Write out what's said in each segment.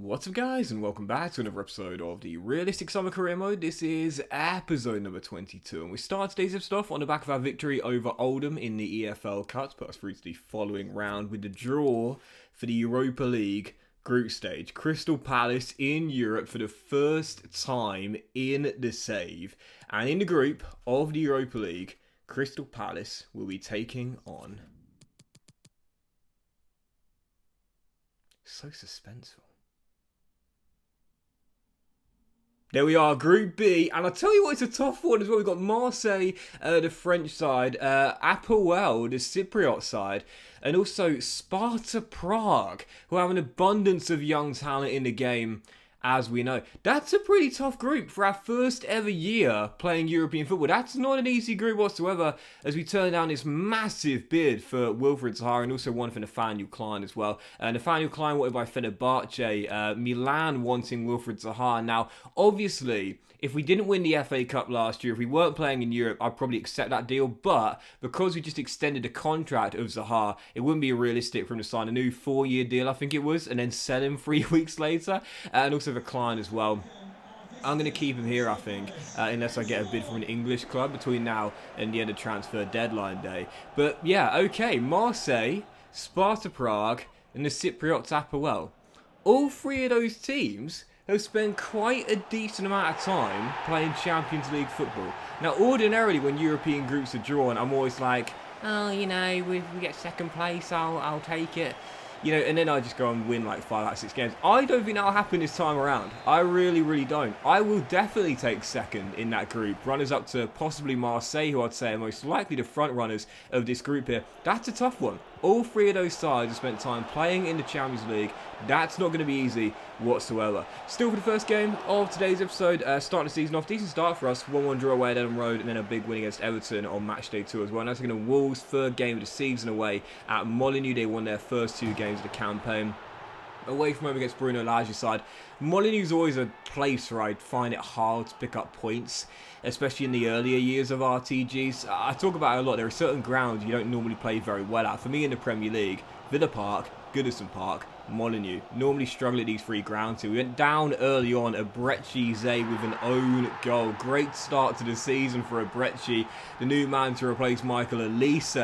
What's up guys, and welcome back to another episode of the Realistic Summer Career Mode. This is episode number 22, and we start today's episode off on the back of our victory over Oldham in the EFL Cup, put us through to the following round with the draw for the Europa League group stage. Crystal Palace in Europe for the first time in the save, and in the group of the Europa League, Crystal Palace will be taking on... So suspenseful. There we are, Group B, and I'll tell you what, it's a tough one as well. We've got Marseille, the French side, Apoel, the Cypriot side, and also Sparta Prague, who have an abundance of young talent in the game, as we know. That's a pretty tough group for our first ever year playing European football. That's not an easy group whatsoever, as we turn down this massive bid for Wilfried Zaha and also one for Nathaniel Klein as well. Nathaniel Klein wanted by Fenerbahce, Milan wanting Wilfried Zaha. Now, obviously, if we didn't win the FA Cup last year, if we weren't playing in Europe, I'd probably accept that deal. But because we just extended the contract of Zaha, it wouldn't be realistic for him to sign a new 4-year deal, I think it was, and then sell him 3 weeks later. And also for Klein as well. I'm going to keep him here, I think, unless I get a bid from an English club between now and the end of transfer deadline day. But yeah, okay, Marseille, Sparta Prague, and the Cypriots Apoel. All three of those teams have spent quite a decent amount of time playing Champions League football. Now, ordinarily, when European groups are drawn, I'm always like, oh, you know, we get second place, I'll take it. You know, and then I just go and win like 5 out of 6 games. I don't think that'll happen this time around. I really, really don't. I will definitely take second in that group. Runners up to possibly Marseille, who I'd say are most likely the front runners of this group here. That's a tough one. All three of those sides have spent time playing in the Champions League. That's not going to be easy whatsoever. Still, for the first game of today's episode, starting the season off, decent start for us. 1-1 draw away at Ellen Road, and then a big win against Everton on match day 2 as well. And that's going to Wolves' third game of the season away at Molineux. They won their first 2 games of the campaign. Away from home against Bruno Lage's side. Molineux is always a place where I find it hard to pick up points, especially in the earlier years of RTGs. I talk about it a lot. There are certain grounds you don't normally play very well at. For me in the Premier League, Villa Park, Goodison Park, Molineux. Normally struggle at these 3 grounds here. We went down early on. Abrechi Zay with an own goal. Great start to the season for Abrechi, the new man to replace Michael Elise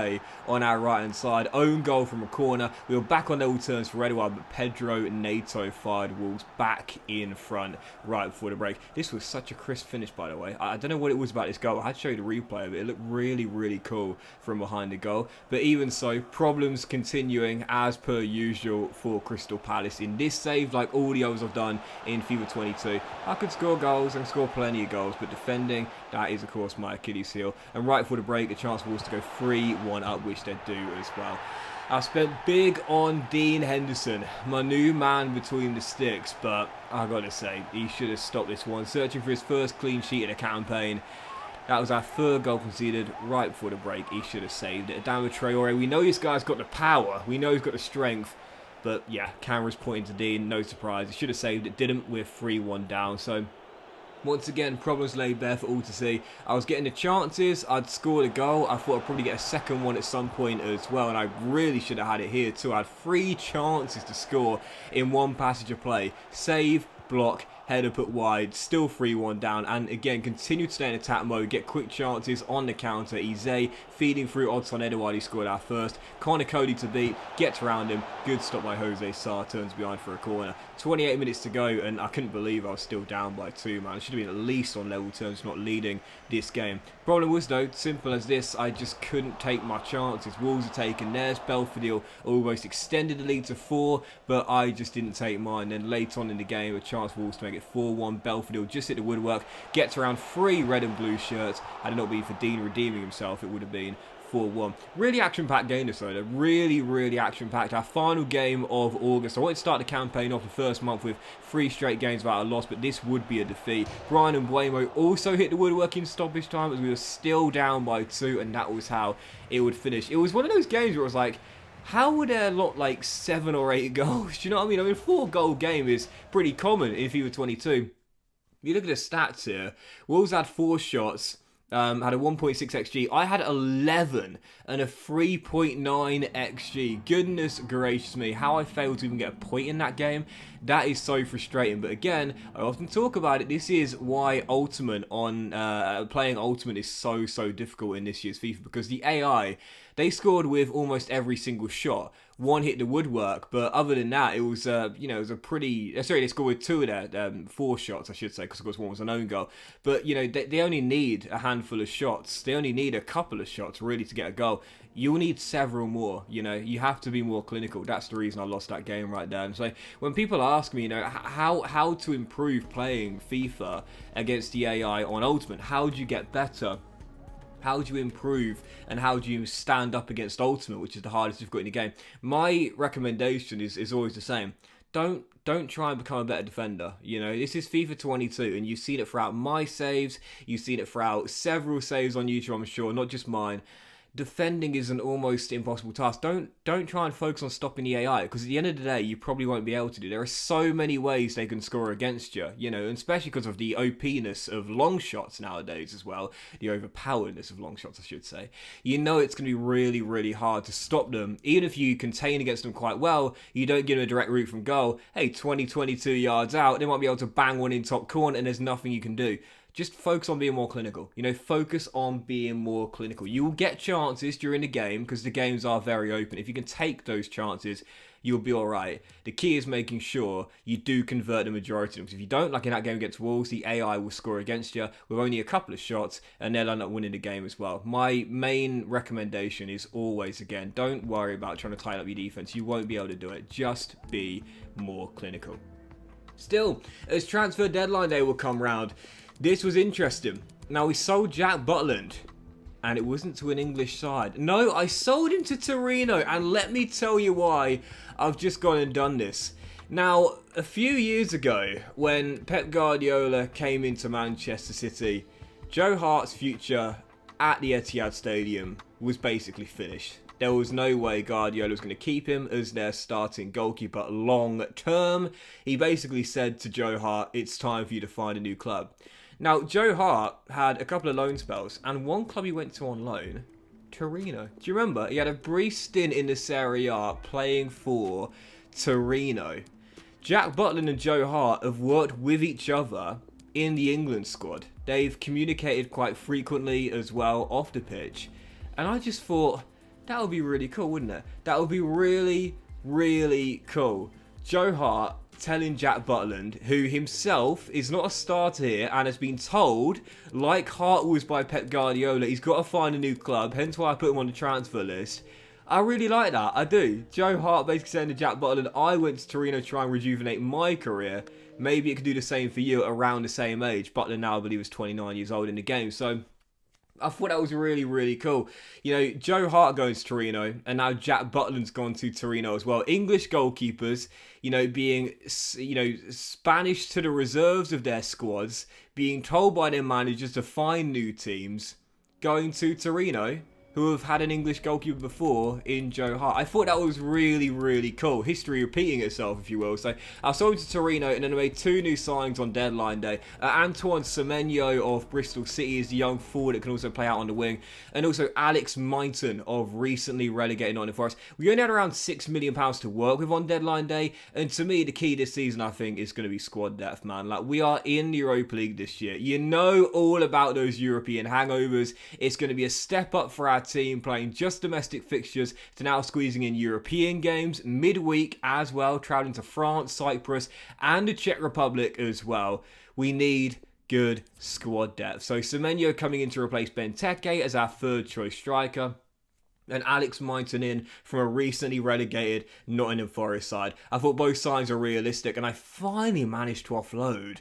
on our right hand side. Own goal from a corner. We were back on level terms for Edouard, but Pedro Neto fired Wolves back in front right before the break. This was such a crisp finish, by the way. I don't know what it was about this goal. I had to show you the replay of it. It looked really, really cool from behind the goal. But even so, problems continuing as per usual for Crystal Palace in this save, like all the others I've done in FIFA 22. I could score goals and score plenty of goals, but defending, that is of course my Achilles heel. And right before the break, a chance for us to go 3-1 up, which they do as well. I spent big on Dean Henderson, my new man between the sticks, but I gotta say, he should have stopped this one. Searching for his first clean sheet in the campaign. That was our 3rd goal conceded right before the break. He should have saved it. Adama Traore, we know this guy's got the power. We know he's got the strength. But yeah, camera's pointing to Dean. No surprise. He should have saved it. Didn't. We're 3-1 down. So once again, problems laid bare for all to see. I was getting the chances. I'd scored a goal. I thought I'd probably get a second one at some point as well. And I really should have had it here too. I had 3 chances to score in one passage of play. Save, block, header put wide, still 3-1 down, and again continue to stay in attack mode, get quick chances on the counter. Ize feeding through Odson Edouard, he scored our first. Connor Cody to beat, gets around him, good stop by Jose Sarr, turns behind for a corner. 28 minutes to go, and I couldn't believe I was still down by 2, man. I should have been at least on level terms, not leading this game. Problem was though, simple as this, I just couldn't take my chances. Wolves are taking theirs. Belfodil almost extended the lead to 4, but I just didn't take mine. Then late on in the game, a chance for Wolves to make it 4-1. Belfodil just hit the woodwork, gets around 3 red and blue shirts. Had it not been for Dean redeeming himself, it would have been 4-1. Really action-packed game this though. Really, really action-packed. Our final game of August. I wanted to start the campaign off the first month with 3 straight games without a loss, but this would be a defeat. Brian and Buemo also hit the woodwork in stoppage time as we were still down by 2, and that was how it would finish. It was one of those games where it was like, how would there lot like 7 or 8 goals? Do you know what I mean? I mean, a 4-goal game is pretty common in FIFA 22. You look at the stats here. Wolves had 4 shots. Had a 1.6 XG. I had 11 and a 3.9 XG. Goodness gracious me, how I failed to even get a point in that game. That is so frustrating. But again, I often talk about it. This is why playing Ultimate is so difficult in this year's FIFA, because the AI, they scored with almost every single shot. One hit the woodwork, but other than that, it was it was a pretty. Sorry, they scored with two of their 4 shots, I should say, because of course one was an own goal. But they only need a handful of shots. They only need a couple of shots really to get a goal. You'll need several more. You have to be more clinical. That's the reason I lost that game right there. And so when people ask me, how to improve playing FIFA against the AI on Ultimate, how do you get better? How do you improve, and how do you stand up against Ultimate, which is the hardest you've got in the game? My recommendation is always the same. Don't try and become a better defender. This is FIFA 22, and you've seen it throughout my saves. You've seen it throughout several saves on YouTube, I'm sure, not just mine. Defending is an almost impossible task. Don't try and focus on stopping the AI, because at the end of the day, you probably won't be able to do. There are so many ways they can score against you, and especially because of the OP-ness of long shots nowadays as well, the overpoweredness of long shots, I should say. It's going to be really, really hard to stop them. Even if you contain against them quite well, you don't give them a direct route from goal. Hey, 22 yards out, they might be able to bang one in top corner, and there's nothing you can do. Just focus on being more clinical. Focus on being more clinical. You will get chances during the game because the games are very open. If you can take those chances, you'll be all right. The key is making sure you do convert the majority of them. Because if you don't, like in that game against Wolves, the AI will score against you with only a couple of shots, and they'll end up winning the game as well. My main recommendation is always, again, don't worry about trying to tighten up your defense. You won't be able to do it. Just be more clinical. Still, as transfer deadline day will come round, this was interesting. Now, we sold Jack Butland, and it wasn't to an English side. No, I sold him to Torino, and let me tell you why I've just gone and done this. Now, a few years ago, when Pep Guardiola came into Manchester City, Joe Hart's future at the Etihad Stadium was basically finished. There was no way Guardiola was going to keep him as their starting goalkeeper long term. He basically said to Joe Hart, it's time for you to find a new club. Now, Joe Hart had a couple of loan spells, and one club he went to on loan, Torino. Do you remember? He had a brief stint in the Serie A playing for Torino. Jack Butland and Joe Hart have worked with each other in the England squad. They've communicated quite frequently as well off the pitch. And I just thought, that would be really cool, wouldn't it? That would be really, really cool. Joe Hart telling Jack Butland, who himself is not a starter here and has been told, like Hart was by Pep Guardiola, he's got to find a new club, hence why I put him on the transfer list. I really like that, I do. Joe Hart basically saying to Jack Butland, I went to Torino to try and rejuvenate my career. Maybe it could do the same for you around the same age. Butland now, I believe, is 29 years old in the game, so I thought that was really, really cool. Joe Hart goes to Torino, and now Jack Butland's gone to Torino as well. English goalkeepers, being, Spanish to the reserves of their squads, being told by their managers to find new teams, going to Torino, who have had an English goalkeeper before in Joe Hart. I thought that was really, really cool. History repeating itself, if you will. So I sold to Torino, and then I made 2 new signings on deadline day. Antoine Semenyo of Bristol City is the young forward that can also play out on the wing. And also Alex Mighton of recently relegated Nottingham Forest. We only had around £6 million to work with on deadline day. And to me, the key this season, I think, is going to be squad depth, man. Like, we are in the Europa League this year. You know all about those European hangovers. It's going to be a step up for our team, playing just domestic fixtures to now squeezing in European games midweek as well, travelling to France, Cyprus and the Czech Republic as well. We need good squad depth. So Semenyo coming in to replace Benteke as our 3rd choice striker, and Alex Mighton in from a recently relegated Nottingham Forest side. I thought both signs are realistic, and I finally managed to offload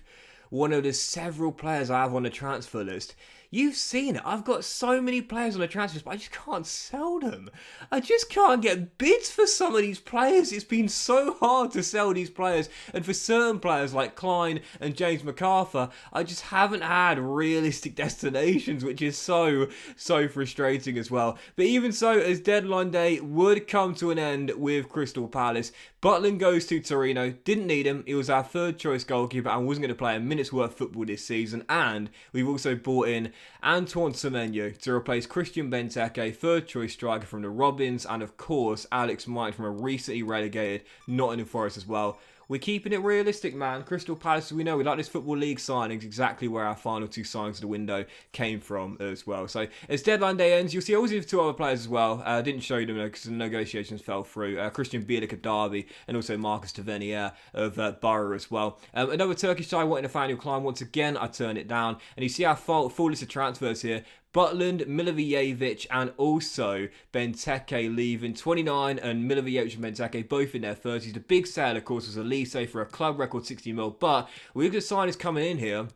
one of the several players I have on the transfer list. You've seen it. I've got so many players on the transfer list, but I just can't sell them. I just can't get bids for some of these players. It's been so hard to sell these players. And for certain players like Klein and James MacArthur, I just haven't had realistic destinations, which is so frustrating as well. But even so, as deadline day would come to an end with Crystal Palace, Butland goes to Torino. Didn't need him. He was our 3rd choice goalkeeper and wasn't going to play a minute's worth of football this season. And we've also bought in Antoine Semenyo to replace Christian Benteke, 3rd choice striker from the Robins, and of course Alex Might from a recently relegated Nottingham Forest as well. we're keeping it realistic, man. Crystal Palace, we know we like this Football League signings, exactly where our final 2 signings of the window came from as well. So as deadline day ends, you'll see obviously 2 other players as well. Didn't show you them because the negotiations fell through. Christian Bielik of Derby and also Marcus Tavernier of Borough as well. Another Turkish side wanting Nathaniel Klein. Once again, I turned it down. And you see our full list of transfers here. Butland, Milivojevic, and also Benteke leaving. 29 and Milivojevic and Benteke both in their 30s. The big sale, of course, was Elise for a club record 60 mil. But we look at signings coming in here.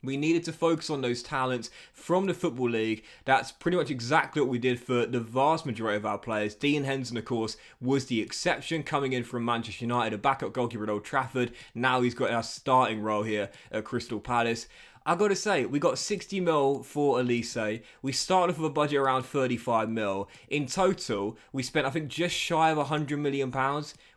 We needed to focus on those talents from the Football League. That's pretty much exactly what we did for the vast majority of our players. Dean Henderson, of course, was the exception, coming in from Manchester United, a backup goalkeeper at Old Trafford. Now he's got our starting role here at Crystal Palace. I got to say, we got 60 mil for Elise. We started off with a budget around 35 mil. In total, we spent, I think, just shy of £100 million.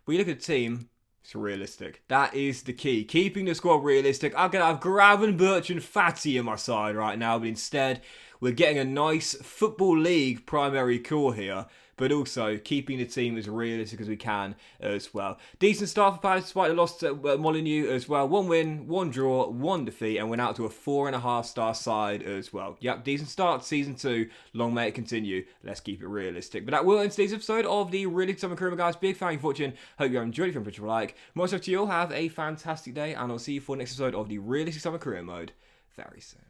We look at the team. It's realistic. That is the key. Keeping the squad realistic. I could have Gravenberch and Fatty in my side right now, but instead, we're getting a nice Football League primary core here, but also keeping the team as realistic as we can as well. Decent start for Palace despite the loss to Molineux as well. 1 win, 1 draw, 1 defeat, and went out to a 4.5-star side as well. Yep, decent start to Season 2. Long may it continue. Let's keep it realistic. But that will end today's episode of the Realistic Summer Career Mode, guys. Big fan of you watching. Hope you enjoyed it. If you enjoyed, like. Most of you all have a fantastic day, and I'll see you for the next episode of the Realistic Summer Career Mode very soon.